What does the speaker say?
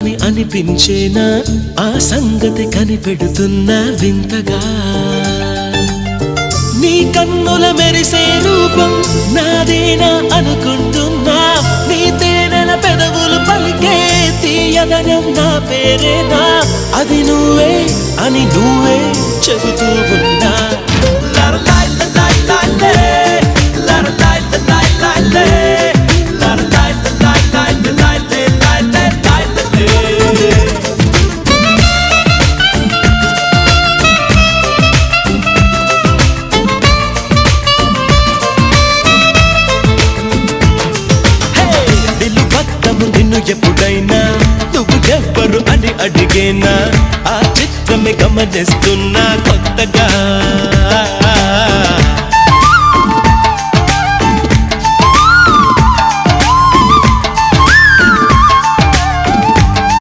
అని అనిపించేనా ఆ సంగతి కనిపెడుతున్నా వింతగా నీ కన్నుల మెరిసే రూపం నాదేనా అనుకుంటున్నా నీ తేనెల పెదవులు పలికే తీయదనం నా పేరేనా అది నువ్వే అని నువ్వే చెబుతూ ఉన్నా నిన్ను ఎప్పుడైనా నువ్వు ఎవ్వరు అని అడిగేనా ఆ చిత్రమే గమనిస్తున్నా కొత్తగా